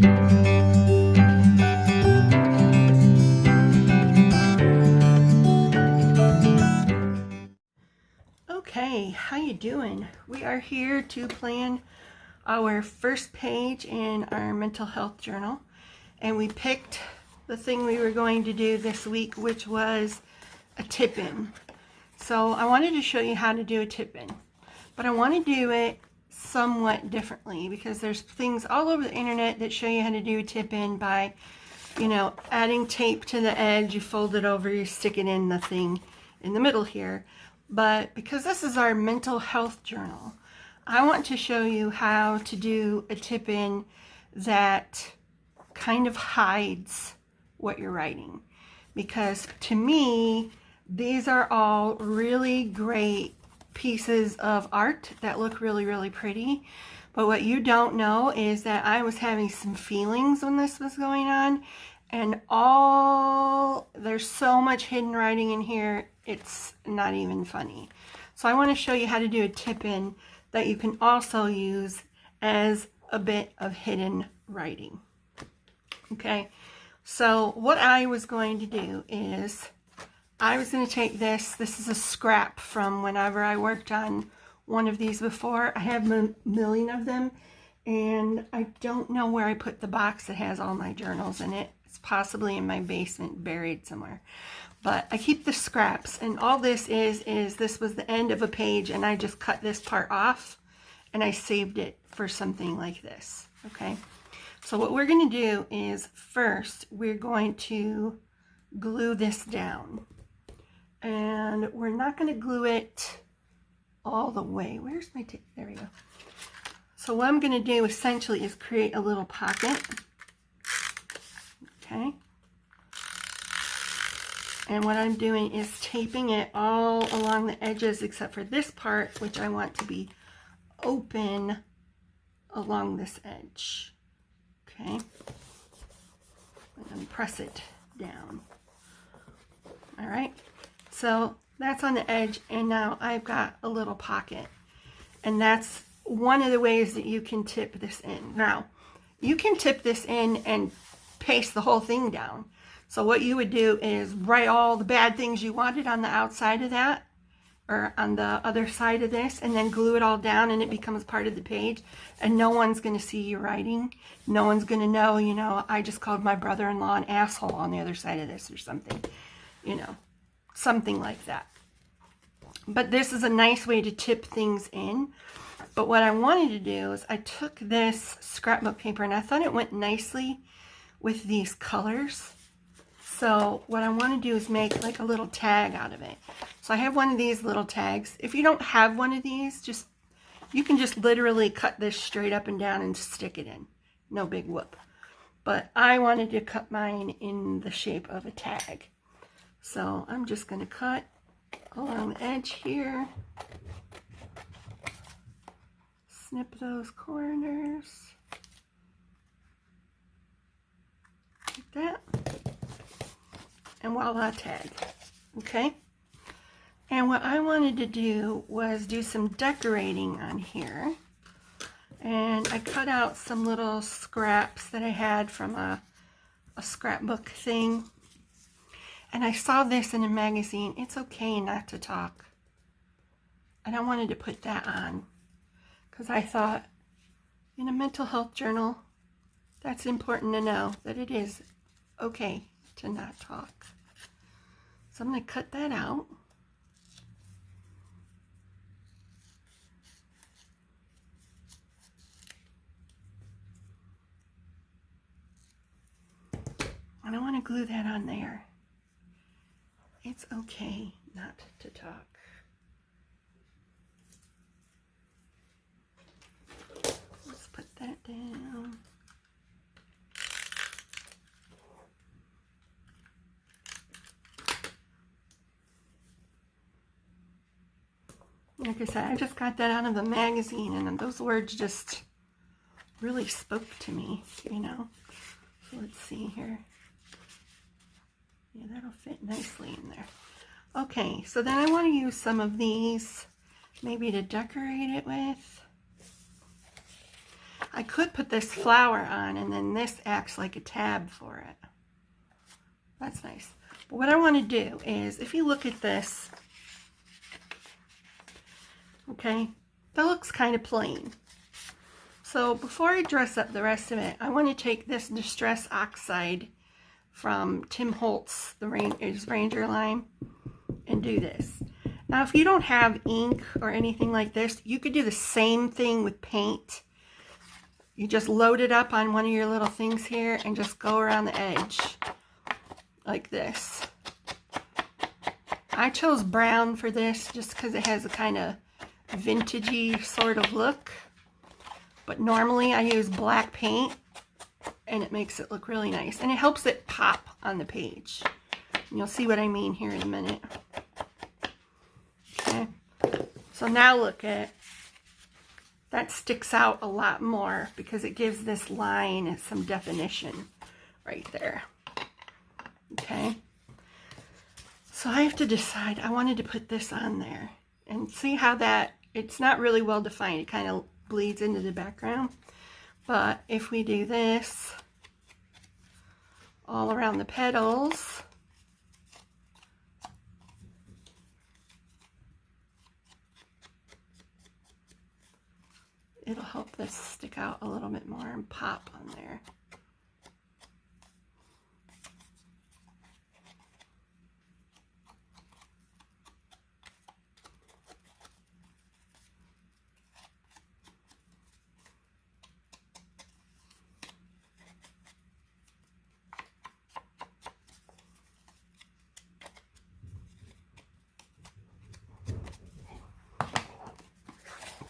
Okay, how you doing? We are here to plan our first page in our mental health journal, and we picked the thing we were going to do this week, which was a tip-in. So I wanted to show you how to do a tip-in, but I want to do it somewhat differently because there's things all over the internet that show you how to do a tip-in by, you know, adding tape to the edge, you fold it over, you stick it in the thing in the middle here. But because this is our mental health journal, I want to show you how to do a tip-in that kind of hides what you're writing. Because to me, these are all really great pieces of art that look really, really pretty. But what you don't know is that I was having some feelings when this was going on, and there's so much hidden writing in here, it's not even funny. So I want to show you how to do a tip-in that you can also use as a bit of hidden writing. Okay, so what I was going to do is I was going to take this is a scrap from whenever I worked on one of these before. I have a million of them, and I don't know where I put the box that has all my journals in it. It's possibly in my basement, buried somewhere. But I keep the scraps, and all this is this was the end of a page, and I just cut this part off, and I saved it for something like this, okay? So what we're going to do is first, we're going to glue this down. And we're not going to glue it all the way. Where's my tape? There we go. So what I'm going to do essentially is create a little pocket. Okay. And what I'm doing is taping it all along the edges except for this part, which I want to be open along this edge. Okay. And press it down. All right. So that's on the edge, and now I've got a little pocket. And that's one of the ways that you can tip this in. Now, you can tip this in and paste the whole thing down. So what you would do is write all the bad things you wanted on the outside of that, or on the other side of this, and then glue it all down, and it becomes part of the page, and no one's going to see you writing. No one's going to know, you know, I just called my brother-in-law an asshole on the other side of this or something, you know, something like that. But this is a nice way to tip things in. But what I wanted to do is I took this scrapbook paper, and I thought it went nicely with these colors. So what I want to do is make like a little tag out of it. So I have one of these little tags. If you don't have one of these, you can just literally cut this straight up and down and stick it in. No big whoop. But I wanted to cut mine in the shape of a tag. So I'm just going to cut along the edge here. Snip those corners. Like that. And voila, tag. Okay? And what I wanted to do was do some decorating on here. And I cut out some little scraps that I had from a scrapbook thing. And I saw this in a magazine, It's Okay Not to Talk. And I wanted to put that on because I thought in a mental health journal, that's important to know that it is okay to not talk. So I'm going to cut that out. And I want to glue that on there. It's okay not to talk. Let's put that down. Like I said, I just got that out of the magazine, and those words just really spoke to me, you know. So let's see here. Yeah, that'll fit nicely in there. Okay, so then I want to use some of these maybe to decorate it with. I could put this flower on, and then this acts like a tab for it. That's nice. But what I want to do is, if you look at this, okay, that looks kind of plain. So before I dress up the rest of it, I want to take this Distress Oxide from Tim Holtz, his Ranger line, and do this. Now, if you don't have ink or anything like this, you could do the same thing with paint. You just load it up on one of your little things here and just go around the edge like this. I chose brown for this just because it has a kind of vintagey sort of look. But normally I use black paint, and it makes it look really nice. And it helps it pop on the page. And you'll see what I mean here in a minute. Okay. So now look at, that sticks out a lot more because it gives this line some definition right there. Okay. So I have to decide, I wanted to put this on there. And see how that, it's not really well defined. It kind of bleeds into the background. But if we do this all around the petals, it'll help this stick out a little bit more and pop on there.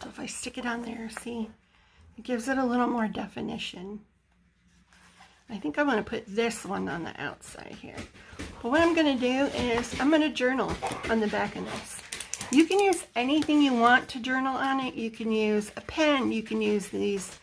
If I stick it on there, see, it gives it a little more definition. I think I'm going to put this one on the outside here. But what I'm going to do is I'm going to journal on the back of this. You can use anything you want to journal on it. You can use a pen. You can use these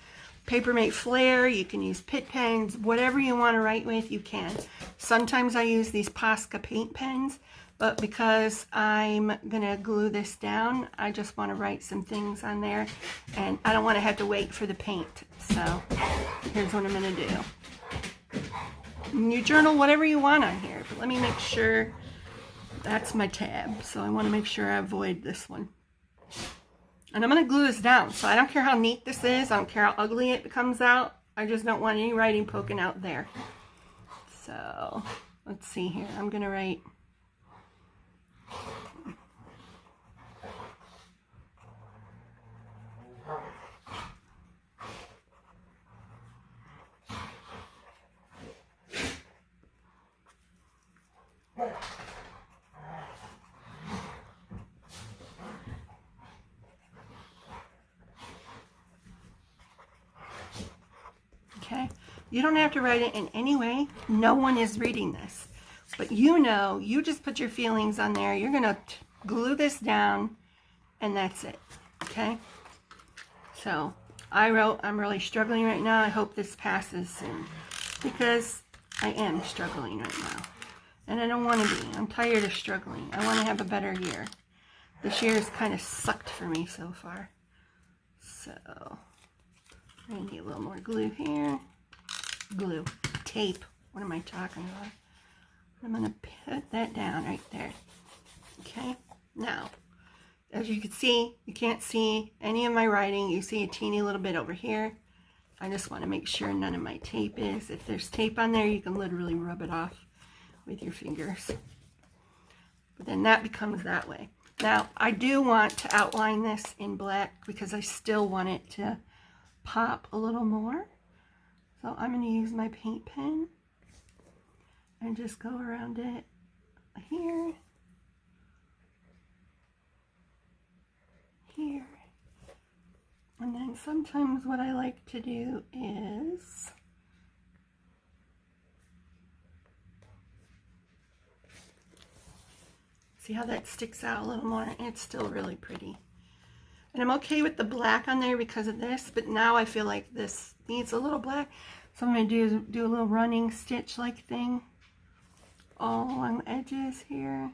Papermate Flair. You can use Pitt pens. Whatever you want to write with, you can. Sometimes I use these Posca paint pens. But because I'm going to glue this down, I just want to write some things on there. And I don't want to have to wait for the paint. So here's what I'm going to do. And you journal whatever you want on here. But let me make sure that's my tab. So I want to make sure I avoid this one. And I'm going to glue this down. So I don't care how neat this is. I don't care how ugly it comes out. I just don't want any writing poking out there. So let's see here. I'm going to write... Okay, you don't have to write it in any way. No one is reading this. But you know, you just put your feelings on there. You're going to glue this down, and that's it. Okay? So, I wrote, I'm really struggling right now. I hope this passes soon. Because I am struggling right now. And I don't want to be. I'm tired of struggling. I want to have a better year. This year has kind of sucked for me so far. So, I need a little more glue here. Glue. Tape. What am I talking about? I'm going to put that down right there. Okay? Now, as you can see, you can't see any of my writing. You see a teeny little bit over here. I just want to make sure none of my tape is. If there's tape on there, you can literally rub it off with your fingers. But then that becomes that way. Now, I do want to outline this in black because I still want it to pop a little more. So I'm going to use my paint pen and just go around it here, here. And then sometimes what I like to do is see how that sticks out a little more, and it's still really pretty. And I'm okay with the black on there because of this, but now I feel like this needs a little black. So I'm going to do a little running stitch like thing all along the edges here.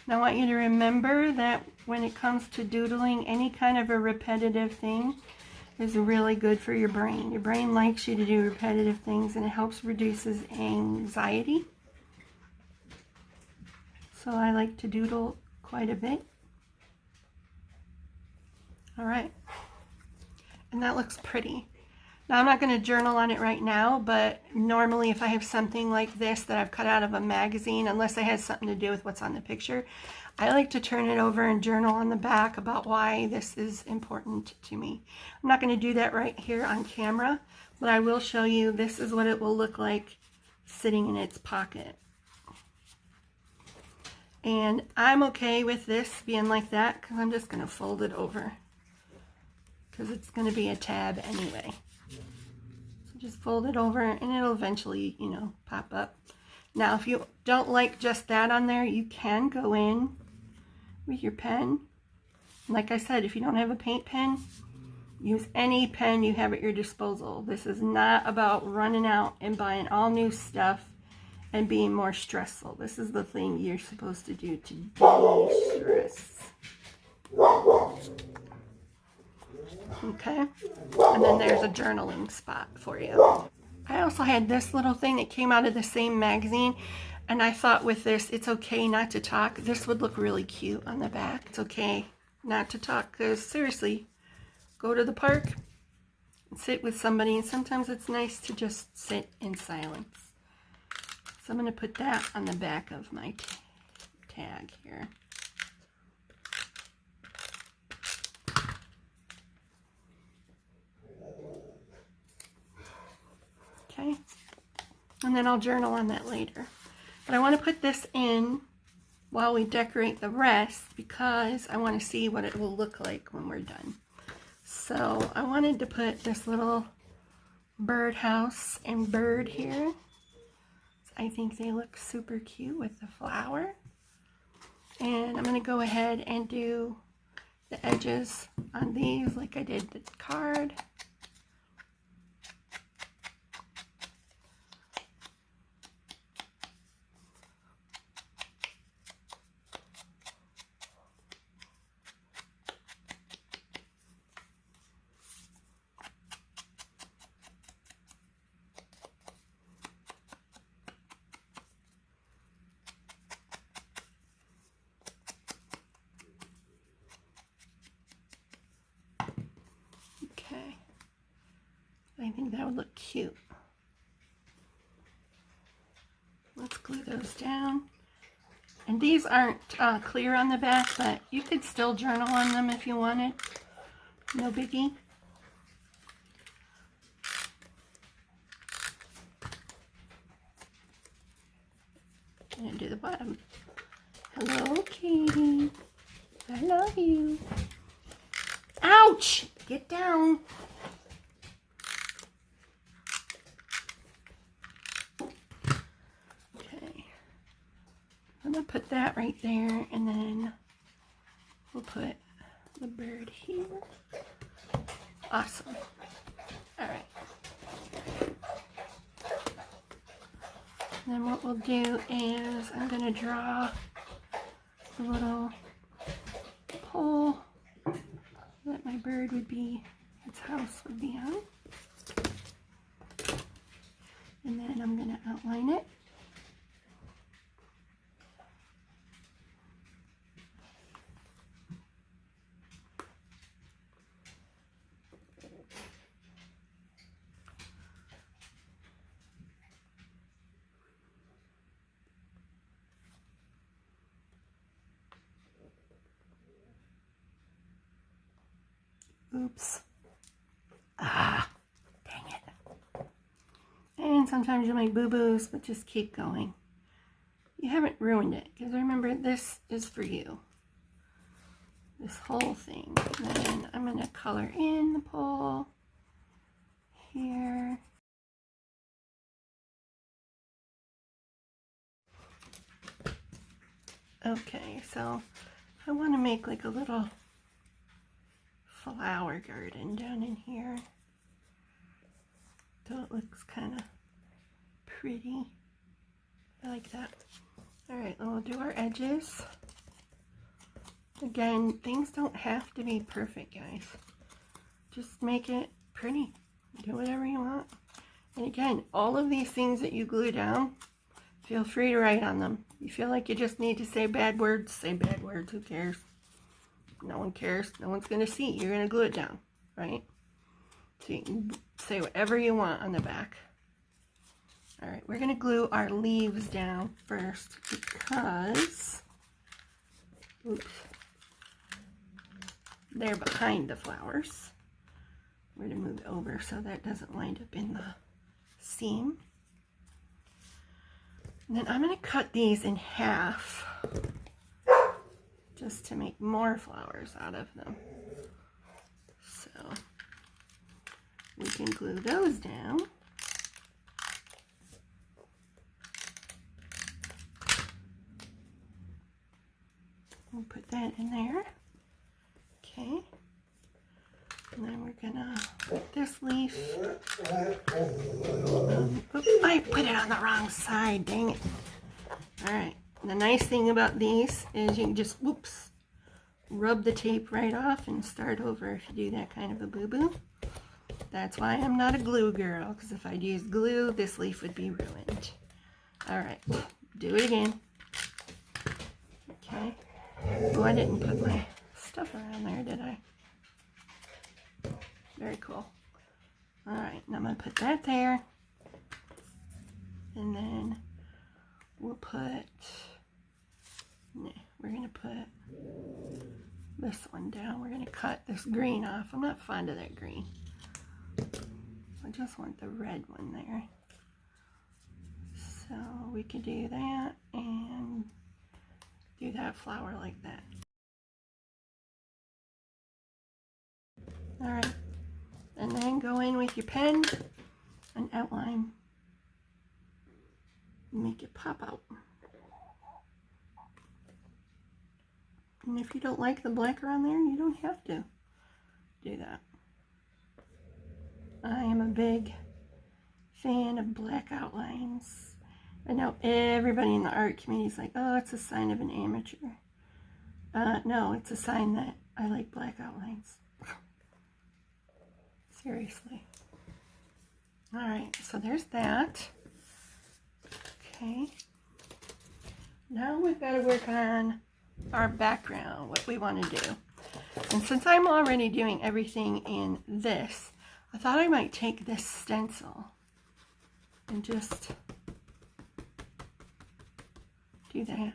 Now I want you to remember that when it comes to doodling, any kind of a repetitive thing is really good for your brain. Your brain likes you to do repetitive things, and it helps reduces anxiety. So I like to doodle quite a bit. All right, and that looks pretty. Now I'm not going to journal on it right now, but normally if I have something like this that I've cut out of a magazine, unless it has something to do with what's on the picture, I like to turn it over and journal on the back about why this is important to me. I'm not going to do that right here on camera, but I will show you this is what it will look like sitting in its pocket. And I'm okay with this being like that because I'm just going to fold it over because it's going to be a tab anyway. So just fold it over and it'll eventually, you know, pop up. Now, if you don't like just that on there, you can go in with your pen. Like I said, if you don't have a paint pen, use any pen you have at your disposal. This is not about running out and buying all new stuff and being more stressful. This is the thing you're supposed to do to de-stress. Okay, and then there's a journaling spot for you. I also had this little thing that came out of the same magazine, and I thought with this, it's okay not to talk. This would look really cute on the back. It's okay not to talk, because seriously, go to the park and sit with somebody, and sometimes it's nice to just sit in silence. So I'm going to put that on the back of my tag here. Okay, and then I'll journal on that later. But I want to put this in while we decorate the rest because I want to see what it will look like when we're done. So I wanted to put this little birdhouse and bird here. I think they look super cute with the flower. And I'm going to go ahead and do the edges on these like I did the card. I think that would look cute. Let's glue those down. And these aren't clear on the back, but you could still journal on them if you wanted. No biggie. I'm going to do the bottom. Hello, Katie. I love you. Ouch! Get down. I'm going to put that right there, and then we'll put the bird here. Awesome. All right. And then what we'll do is I'm going to draw a little pole that my bird would be, its house would be on. And then I'm going to outline it. Oops. Ah, dang it. And sometimes you make boo-boos, but just keep going. You haven't ruined it, because remember, this is for you. This whole thing. And then I'm going to color in the pole here. Okay, so I want to make like a little flower garden down in here, so it looks kind of pretty. I like that. All right, then we'll do our edges. Again, things don't have to be perfect, guys. Just make it pretty. Do whatever you want. And again, all of these things that you glue down, feel free to write on them. You feel like you just need to say bad words, say bad words. Who cares? No one cares. No one's going to see. You're going to glue it down, right? So you can say whatever you want on the back. All right, we're going to glue our leaves down first because, oops, they're behind the flowers. We're going to move it over so that doesn't wind up in the seam. And then I'm going to cut these in half just to make more flowers out of them. So we can glue those down. We'll put that in there. Okay. And then we're gonna put this leaf. Oops, I put it on the wrong side, dang it. Alright, the nice thing about these is you can just, whoops, rub the tape right off and start over if you do that kind of a boo-boo. That's why I'm not a glue girl, because if I'd used glue, this leaf would be ruined. Alright, do it again. Okay. Oh, I didn't put my stuff around there, did I? Very cool. Alright, now I'm going to put that there. And then we'll put, we're going to put this one down. We're going to cut this green off. I'm not fond of that green. I just want the red one there. So we can do that and do that flower like that. Alright. And then go in with your pen and outline. Make it pop out. And if you don't like the black around there, you don't have to do that. I am a big fan of black outlines. I know everybody in the art community is like, oh, it's a sign of an amateur. No, it's a sign that I like black outlines. Seriously. Alright, so there's that. Okay. Now we've got to work on our background, what we want to do. And since I'm already doing everything in this, I thought I might take this stencil and just do that.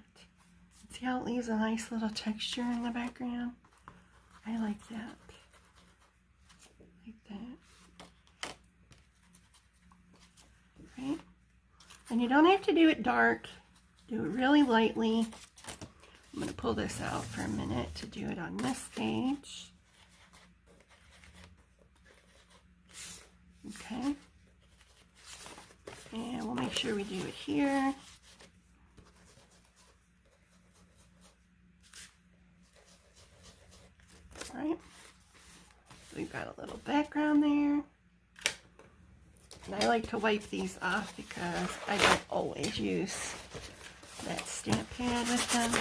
See how it leaves a nice little texture in the background? I like that. Like that. Right? And you don't have to do it dark. Do it really lightly. I'm going to pull this out for a minute to do it on this page. Okay. And we'll make sure we do it here. All right. We've got a little background there. And I like to wipe these off because I don't always use that stamp pad with them.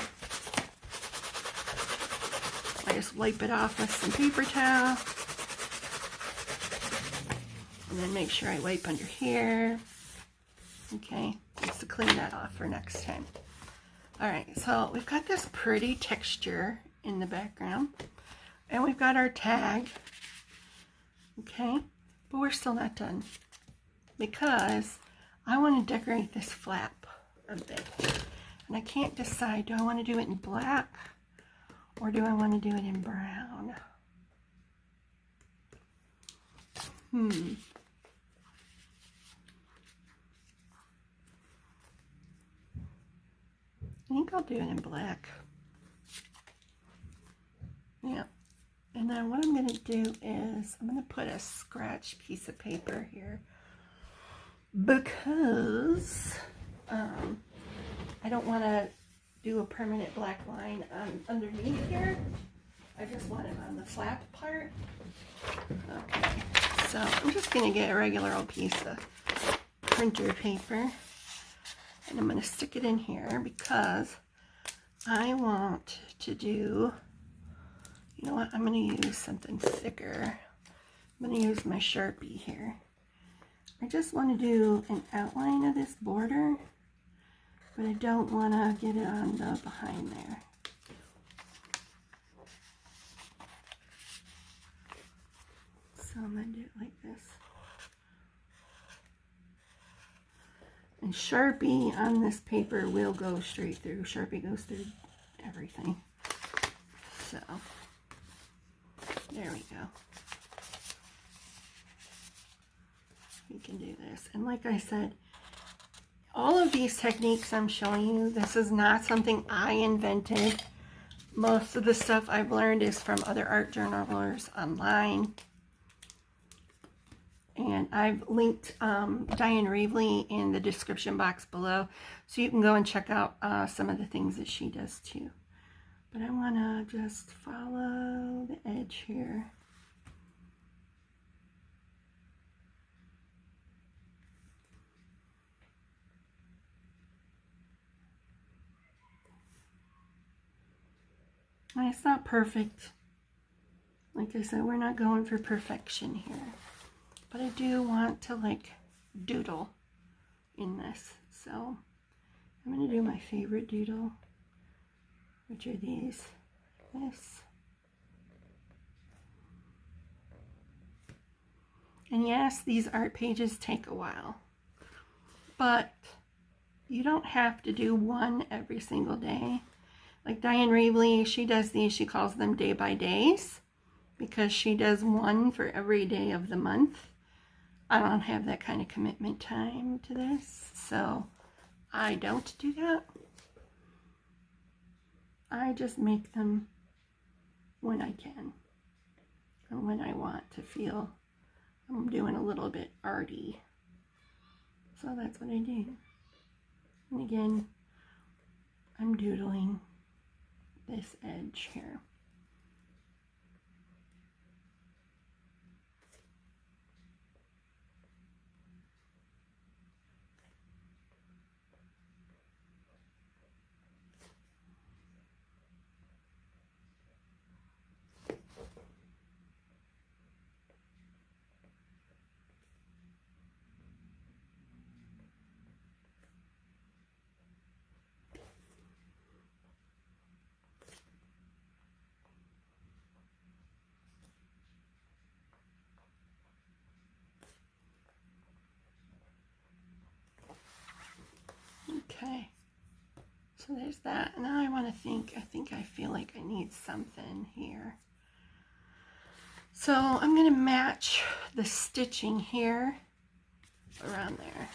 I just wipe it off with some paper towel. And then make sure I wipe under here. Okay, just to clean that off for next time. Alright, so we've got this pretty texture in the background. And we've got our tag. Okay, but we're still not done. Because I want to decorate this flap a bit. And I can't decide, do I want to do it in black or do I want to do it in brown? I think I'll do it in black. Yeah. And then what I'm going to do is I'm going to put a scratch piece of paper here because I don't want to do a permanent black line underneath here. I just want it on the flap part. Okay, so I'm just going to get a regular old piece of printer paper and I'm going to stick it in here because I want to do You know what? I'm going to use something thicker. I'm going to use my Sharpie here. I just want to do an outline of this border, but I don't want to get it on the behind there. So I'm going to do it like this. And Sharpie on this paper will go straight through. Sharpie goes through everything. So, there we go. We can do this. And like I said, all of these techniques I'm showing you, this is not something I invented. Most of the stuff I've learned is from other art journalers online. And I've linked Diane Reevely in the description box below, so you can go and check out some of the things that she does too. But I want to just follow the edge here. And it's not perfect. Like I said, we're not going for perfection here. But I do want to like doodle in this. So I'm going to do my favorite doodle, which are these. This. And yes, these art pages take a while. But you don't have to do one every single day. Like Diane Reevely, she does these, she calls them day by days, because she does one for every day of the month. I don't have that kind of commitment time to this, so I don't do that. I just make them when I can and when I want to feel I'm doing a little bit arty. So that's what I do. And again, I'm doodling this edge here. Okay, so there's that. Now I want to think, I feel like I need something here. So I'm going to match the stitching here around there.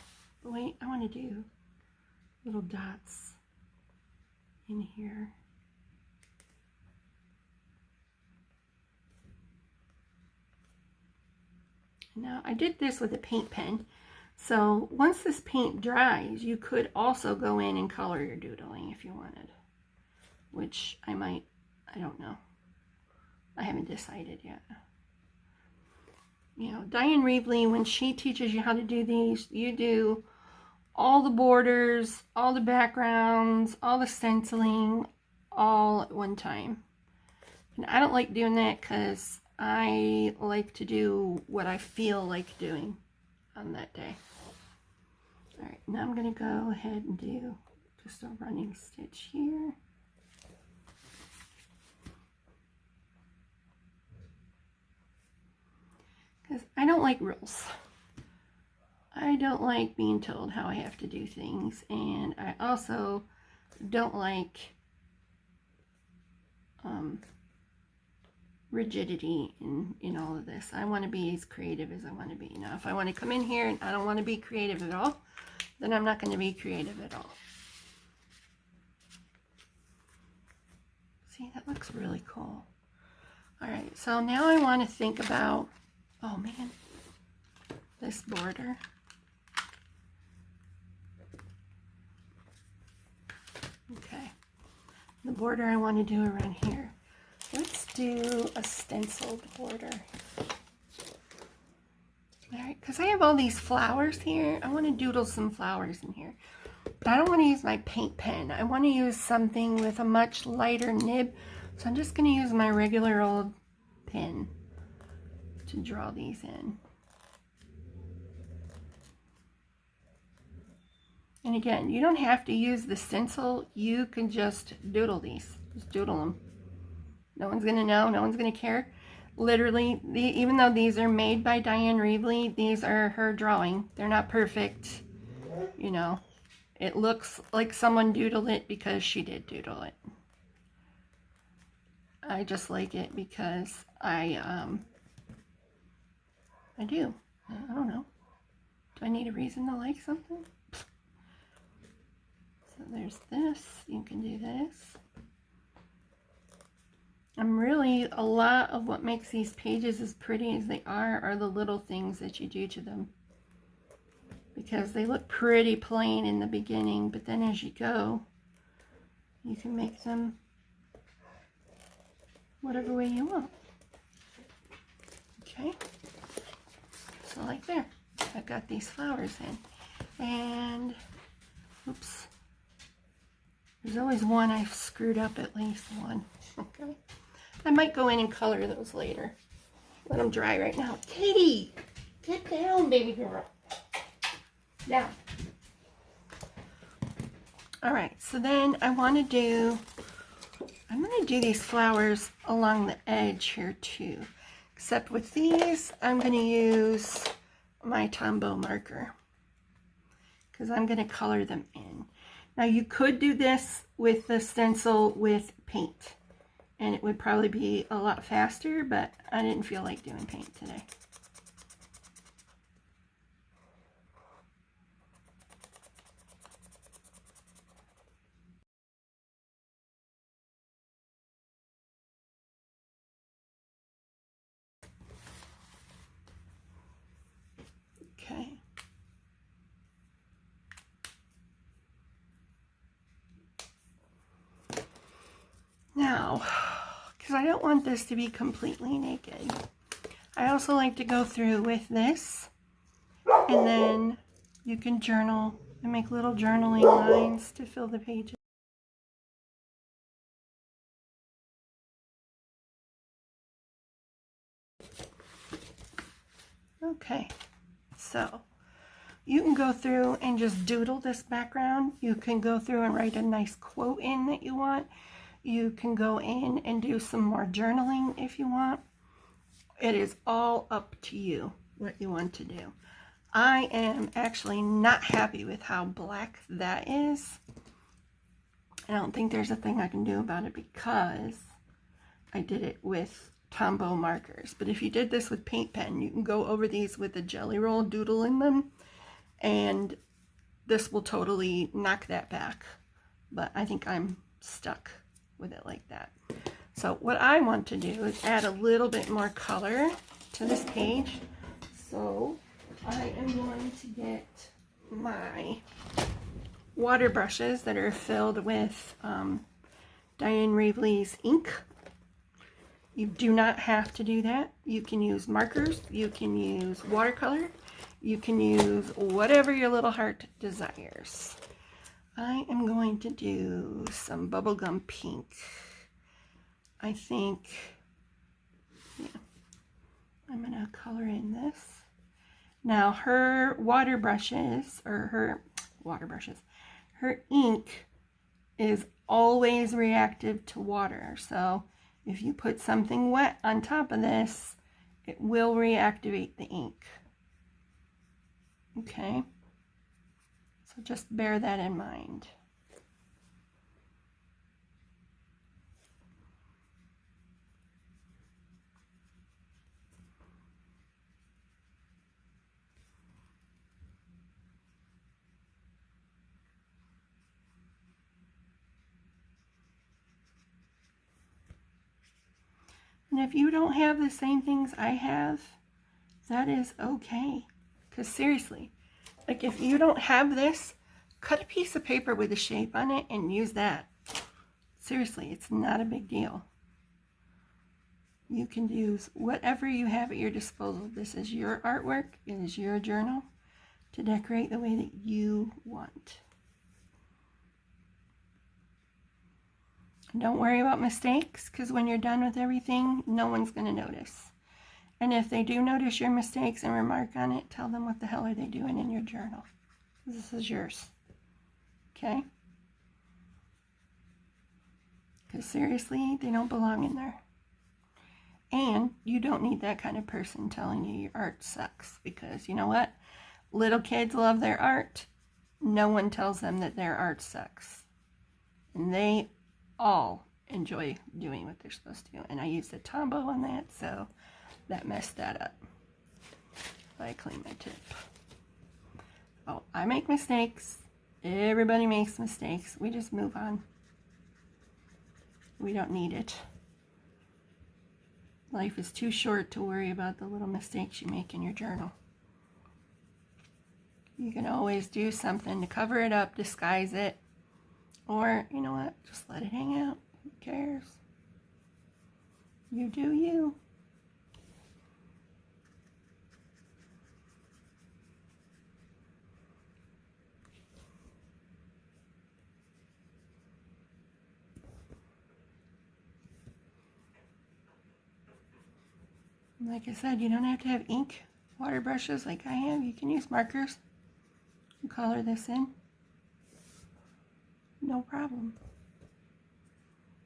But wait, I want to do little dots in here. Now I did this with a paint pen. So once this paint dries, you could also go in and color your doodling if you wanted, which I might, I don't know. I haven't decided yet. You know, Diane Reevely, when she teaches you how to do these, you do all the borders, all the backgrounds, all the stenciling, all at one time. And I don't like doing that because I like to do what I feel like doing on that day. Alright, now I'm going to go ahead and do just a running stitch here. Because I don't like rules. I don't like being told how I have to do things, and I also don't like rigidity in all of this. I want to be as creative as I want to be. Now, if I want to come in here and I don't want to be creative at all, then I'm not going to be creative at all. See, that looks really cool. Alright, so now I want to think about, oh man, this border. Okay, the border I want to do around here. Let's do a stenciled border. Alright, because I have all these flowers here. I want to doodle some flowers in here. But I don't want to use my paint pen. I want to use something with a much lighter nib So I'm just going to use my regular old pen to draw these in. And again, you don't have to use the stencil. You can just doodle these. Just doodle them. No one's going to know. No one's going to care. Literally, even though these are made by Diane Reevely, these are her drawing. They're not perfect. You know, it looks like someone doodled it because she did doodle it. I just like it because I do. I don't know. Do I need a reason to like something? So there's this. You can do this. Really, a lot of what makes these pages as pretty as they are the little things that you do to them. Because they look pretty plain in the beginning, but then as you go, you can make them whatever way you want. Okay, so like there, I've got these flowers in, and oops, there's always one I've screwed up, at least one. Okay, I might go in and color those later. Let them dry right now. Katie, get down, baby girl. Down. All right, so then I'm going to do these flowers along the edge here too. Except with these, I'm going to use my Tombow marker because I'm going to color them in. Now you could do this with the stencil with paint, and it would probably be a lot faster, but I didn't feel like doing paint today. Okay. Now, because I don't want this to be completely naked, I also like to go through with this, and then you can journal and make little journaling lines to fill the pages. Okay, so you can go through and just doodle this background. You can go through and write a nice quote in that you want. You can go in and do some more journaling if you want. It is all up to you what you want to do. I am actually not happy with how black that is. I don't think there's a thing I can do about it because I did it with Tombow markers. But if you did this with paint pen, you can go over these with a jelly roll, doodle in them, and this will totally knock that back. But I think I'm stuck with it like that. So what I want to do is add a little bit more color to this page. So I am going to get my water brushes that are filled with Diane Reevely's ink. You do not have to do that. You can use markers, you can use watercolor, you can use whatever your little heart desires. I am going to do some bubblegum pink. I think, yeah, I'm going to color in this. Now her water brushes, her ink is always reactive to water. So if you put something wet on top of this, it will reactivate the ink. Okay, so just bear that in mind. And if you don't have the same things I have, that is okay. Because seriously, like if you don't have this, cut a piece of paper with a shape on it and use that. Seriously, it's not a big deal. You can use whatever you have at your disposal. This is your artwork. It is your journal to decorate the way that you want. Don't worry about mistakes, because when you're done with everything, no one's going to notice. And if they do notice your mistakes and remark on it, tell them what the hell are they doing in your journal. This is yours. Okay? Because seriously, they don't belong in there. And you don't need that kind of person telling you your art sucks. Because you know what? Little kids love their art. No one tells them that their art sucks. And they all enjoy doing what they're supposed to do. And I used a Tombow on that, so that messed that up. But I clean my tip. Oh, I make mistakes. Everybody makes mistakes. We just move on. We don't need it. Life is too short to worry about the little mistakes you make in your journal. You can always do something to cover it up, disguise it, or, you know what, just let it hang out. Who cares? You do you. Like I said, you don't have to have ink, water brushes like I have. You can use markers and color this in. No problem.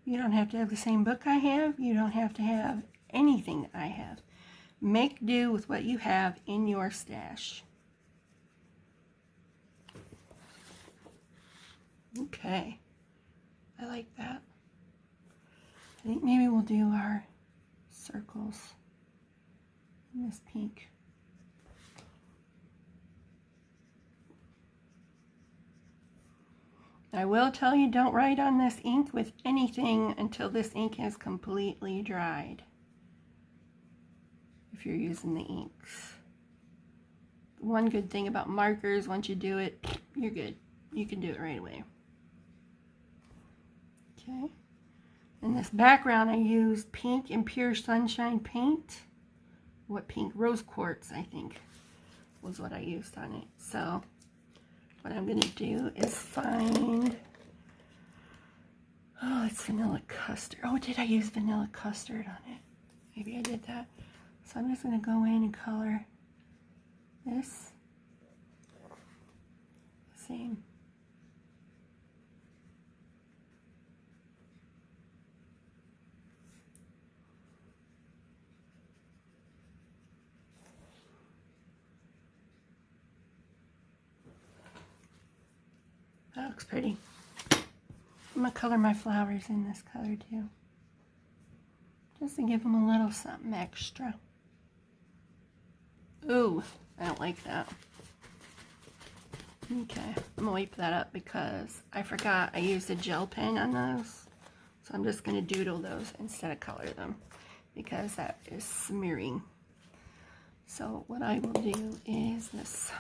You don't have to have the same book I have. You don't have to have anything that I have. Make do with what you have in your stash. Okay. I like that. I think maybe we'll do our circles in this pink. I will tell you, don't write on this ink with anything until this ink has completely dried. If you're using the inks. One good thing about markers, once you do it, you're good. You can do it right away. Okay. In this background, I used pink and Pure Sunshine paint. What pink? Rose quartz, I think, was what I used on it. So what I'm going to do is find, oh, it's vanilla custard. Oh, did I use vanilla custard on it? Maybe I did that. So I'm just going to go in and color this same. That looks pretty. I'm going to color my flowers in this color too. Just to give them a little something extra. Ooh, I don't like that. Okay, I'm going to wipe that up because I forgot I used a gel pen on those. So I'm just going to doodle those instead of color them because that is smearing. So what I will do is this.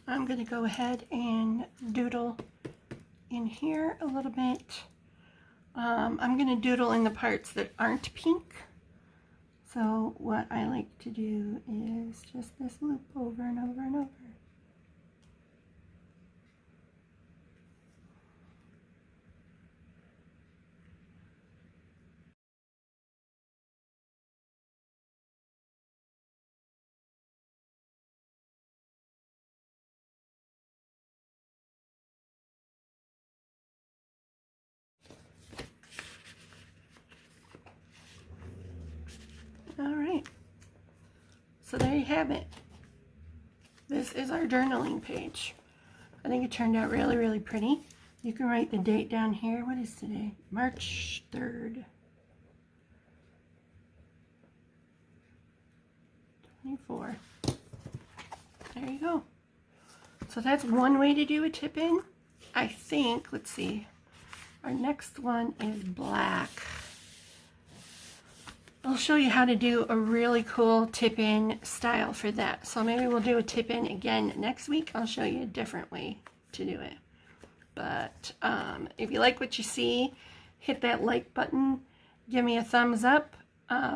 I'm going to go ahead and doodle in here a little bit. I'm going to doodle in the parts that aren't pink. So what I like to do is just this loop over and over and over. Alright, so there you have it. This is our journaling page. I think it turned out really, really pretty. You can write the date down here. What is today? March 3rd. 24. There you go. So that's one way to do a tip in. I think, let's see, our next one is black. I'll show you how to do a really cool tip-in style for that. So maybe we'll do a tip-in again next week. I'll show you a different way to do it. But if you like what you see, hit that like button, give me a thumbs up,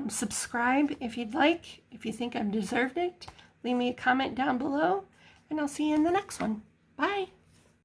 subscribe if you'd like, if you think I've deserved it. Leave me a comment down below, and I'll see you in the next one. Bye!